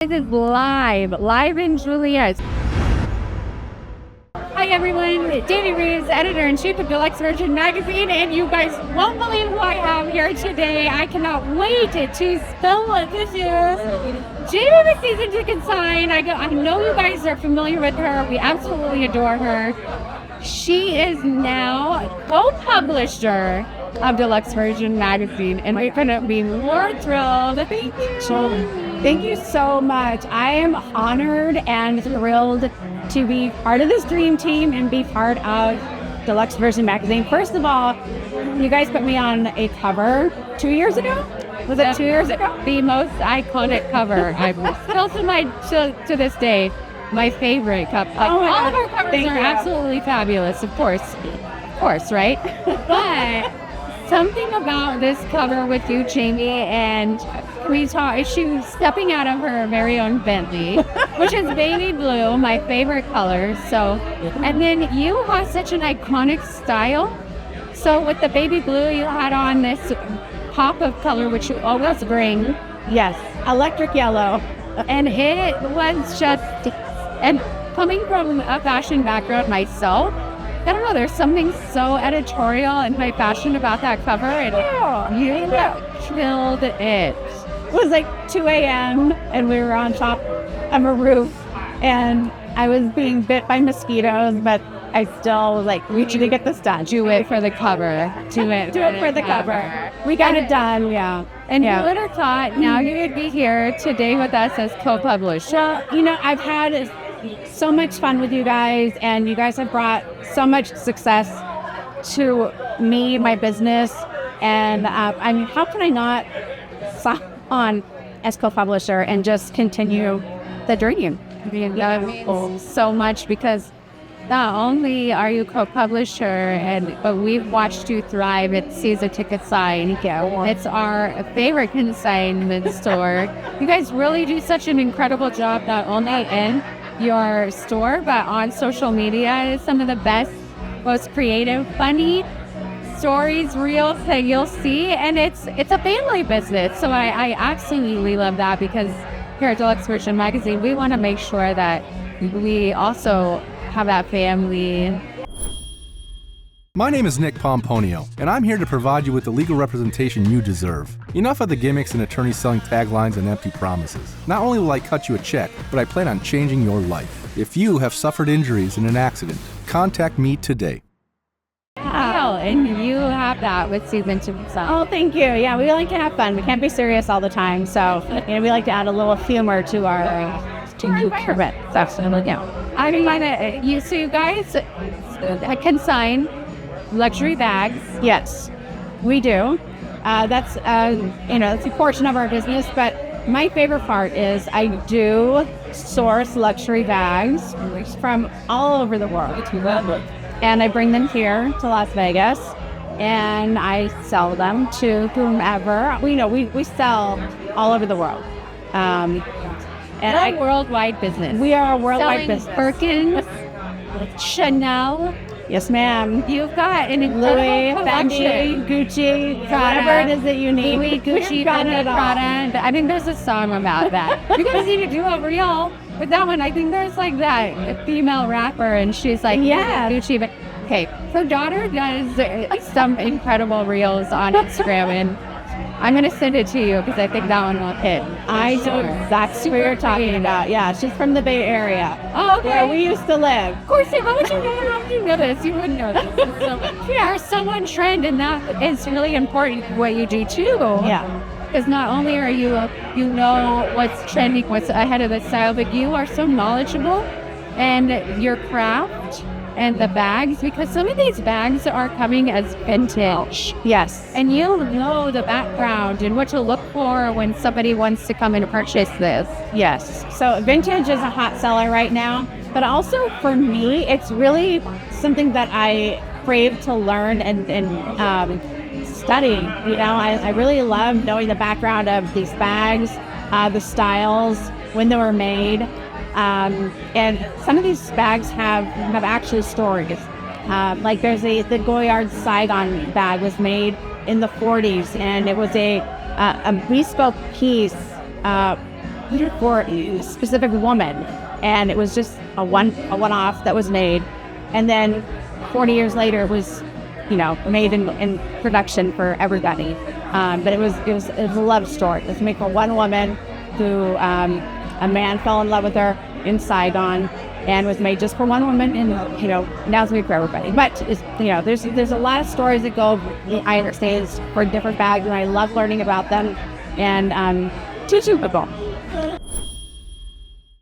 This is live in Juliet. Hi everyone, Dani Reeves, editor-in-chief of DLXVRSN magazine, and you guys won't believe who I have here today. I cannot wait to spill what this is. Jamie with Season to Consign. I know you guys are familiar with her. We absolutely adore her. She is now co-publisher of DLXVRSN magazine, and we couldn't be more thrilled. Thank you so much. I am honored and thrilled to be part of this dream team and be part of DLXVRSN magazine. First of all, you guys put me on a cover 2 years ago? Was it 2 years ago? The most iconic cover. Still to this day, my favorite cover. All of our covers are absolutely fabulous, of course, right? But something about this cover with you, Jamie, and she was stepping out of her very own Bentley, which is baby blue, my favorite color. So, and then you have such an iconic style. So with the baby blue, you had on this pop of color, which you always bring. Yes, electric yellow. And it was just, and coming from a fashion background myself, I don't know, there's something so editorial and my passion about that cover, and you killed it. It was like 2 a.m. and we were on top of a roof, and I was being bit by mosquitoes, but I still was like, we need to get this done. Do it for the cover. Do it for the cover. We got it done, yeah. And you would have thought now you would be here today with us as co-publisher. Well, you know, I've had so much fun with you guys, and you guys have brought so much success to me, my business, and I mean, how can I not sign on as co-publisher and just continue the dream? I mean, that means so much, because not only are you co-publisher, but we've watched you thrive at Season Ticket Sign. It's our favorite consignment store. You guys really do such an incredible job, not only in your store, but on social media. It's some of the best, most creative, funny stories, reels that you'll see, and it's a family business. So I absolutely love that, because here at DLXVRSN magazine, we want to make sure that we also have that family. My name is Nick Pomponio, and I'm here to provide you with the legal representation you deserve. Enough of the gimmicks and attorneys selling taglines and empty promises. Not only will I cut you a check, but I plan on changing your life. If you have suffered injuries in an accident, contact me today. Wow, and you have that with Season 2. Oh, thank you. Yeah, we like to have fun. We can't be serious all the time, so we like to add a little humor to our environment. I mean, so you guys consign luxury bags. Yes, we do. That's a portion of our business, but my favorite part is I do source luxury bags from all over the world, and I bring them here to Las Vegas, and I sell them to whomever. We sell all over the world. And a worldwide business. We are a worldwide business. Birkin, Chanel. Yes, ma'am. You've got an Louis, collection. Gucci, Prada, whatever it is that you need. Louis, Gucci, Prada. I think there's a song about that. You guys need to do a reel with that one. I think there's like that female rapper, and she's like, yeah, Gucci. But okay, so daughter does some incredible reels on Instagram, and I'm going to send it to you because I think that one will hit. I know exactly what you're talking about. Yeah, she's from the Bay Area. Oh, okay. Where we used to live. Of course, how would you know this? You wouldn't know this. You're so on trend, and that is really important what you do too. Yeah. Because not only are you know what's trending, what's ahead of the style, but you are so knowledgeable, and your craft and the bags, because some of these bags are coming as vintage. Yes. And you know the background and what to look for when somebody wants to come and purchase this. Yes. So vintage is a hot seller right now, but also for me, it's really something that I crave to learn and study. I really love knowing the background of these bags, the styles, when they were made. And some of these bags have actually stories. Like there's the Goyard Saigon bag was made in the 40s, and it was a bespoke piece for a specific woman, and it was just a one-off that was made, and then 40 years later it was, made in production for everybody. But it was a love story. It was made for one woman who a man fell in love with her in Saigon, and was made just for one woman, and now it's made for everybody. But it's, there's a lot of stories that go, I understand, for different bags, and I love learning about them and teaching people.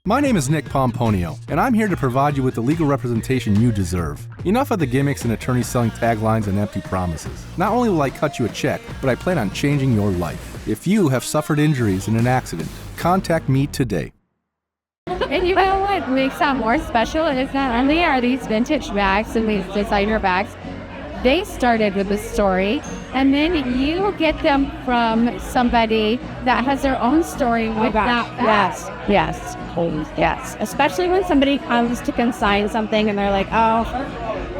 My name is Nick Pomponio, and I'm here to provide you with the legal representation you deserve. Enough of the gimmicks and attorneys selling taglines and empty promises. Not only will I cut you a check, but I plan on changing your life. If you have suffered injuries in an accident, contact me today. And you know what makes that more special is not only are these vintage bags and these designer bags, they started with a story, and then you get them from somebody that has their own story with that bag. Yes. Especially when somebody comes to consign something and they're like, oh,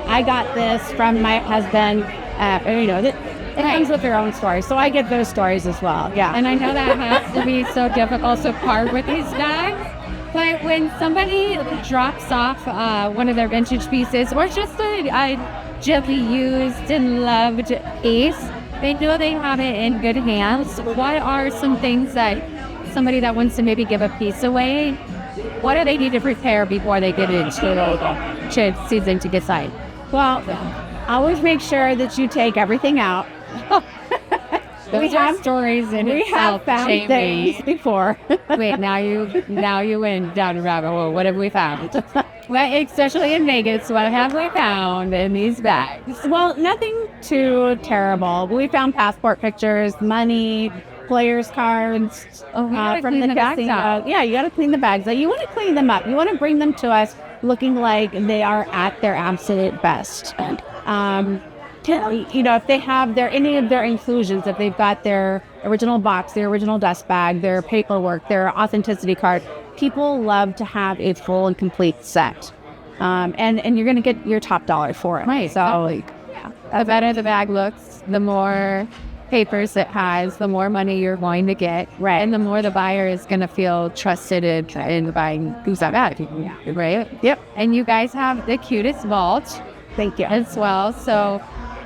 I got this from my husband. It comes with their own story. So I get those stories as well. Yeah. And I know that has to be so difficult to part with these bags. But when somebody drops off one of their vintage pieces, or just a gently used and loved piece, they know they have it in good hands. What are some things that somebody that wants to maybe give a piece away, what do they need to prepare before they get into season to decide? Well, always make sure that you take everything out. We have stories in we itself, have found Jamie. things before. Wait, now you went down a rabbit hole. What have we found? Well, especially in Vegas, what have we found in these bags? Well, nothing too terrible. We found passport pictures, money, players' cards from the casino. Yeah, you got to clean the bags out. You want to clean them up. You want to bring them to us looking like they are at their absolute best. If they have any of their inclusions, if they've got their original box, their original dust bag, their paperwork, their authenticity card, people love to have a full and complete set. And you're going to get your top dollar for it. Right. So, the better the bag looks, the more papers it has, the more money you're going to get. Right. And the more the buyer is going to feel trusted in buying that bag. Yeah. Right? Yep. And you guys have the cutest vault. Thank you. As well. So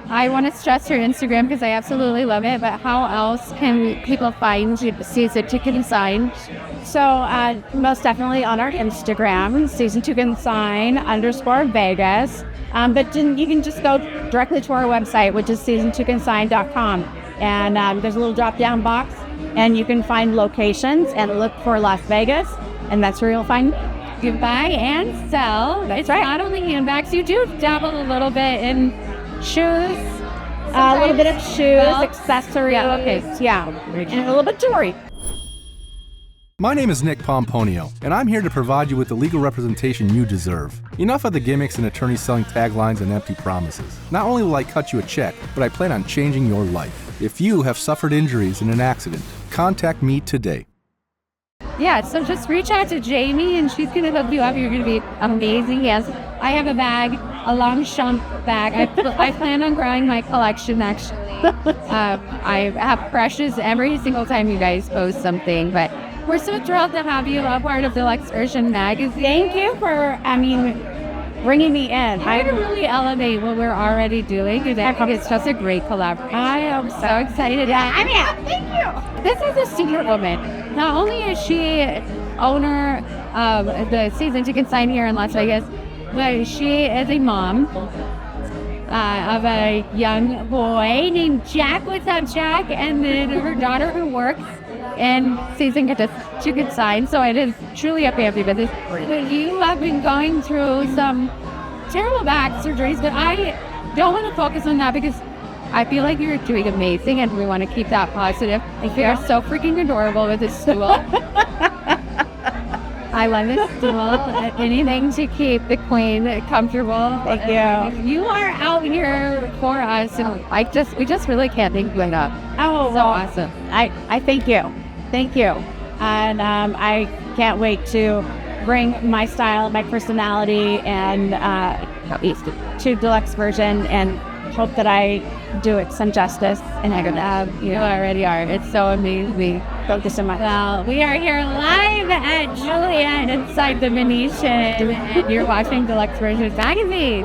I want to stress your Instagram because I absolutely love it, but how else can people find Season to Consign? So most definitely on our Instagram, Season to Consign _Vegas. But you can just go directly to our website, which is season2consign.com. And there's a little drop-down box, and you can find locations and look for Las Vegas, and that's where you'll find you buy and sell. That's right. Not only handbags, you do dabble a little bit in shoes. A little bit of shoes, accessories. Yeah. And a little bit of jewelry. My name is Nick Pomponio, and I'm here to provide you with the legal representation you deserve. Enough of the gimmicks and attorneys selling taglines and empty promises. Not only will I cut you a check, but I plan on changing your life. If you have suffered injuries in an accident, contact me today. Yeah, so just reach out to Jamie and she's going to hook you up. You're going to be amazing. Yes, I have a bag, a Longchamp bag. I plan on growing my collection, actually. I have crushes every single time you guys post something, but we're so thrilled to have you a part of DLXVRSN magazine. Thank you for, bringing me in. I really elevate what we're already doing. I think it's just a great collaboration. I am so excited. Thank you. This is a senior woman. Not only is she owner of the Season to Consign here in Las Vegas, but she is a mom of a young boy named Jack. What's up, Jack? And then her daughter who works and Season to Consign. So it is truly a family business. But you have been going through some terrible back surgeries, but I don't want to focus on that because I feel like you're doing amazing and we want to keep that positive. You are so freaking adorable with this stool. I love this stool. Anything to keep the queen comfortable. Thank you. You are out here for us, and we just really can't thank you enough. Oh, so awesome. I thank you. Thank you. And I can't wait to bring my style, my personality, and to DLXVRSN, and hope that I do it some justice. And you already are. It's so amazing. focus in my. Well, we are here live at Juliet inside the Venetian, and you're watching Deluxe Versions Magazine.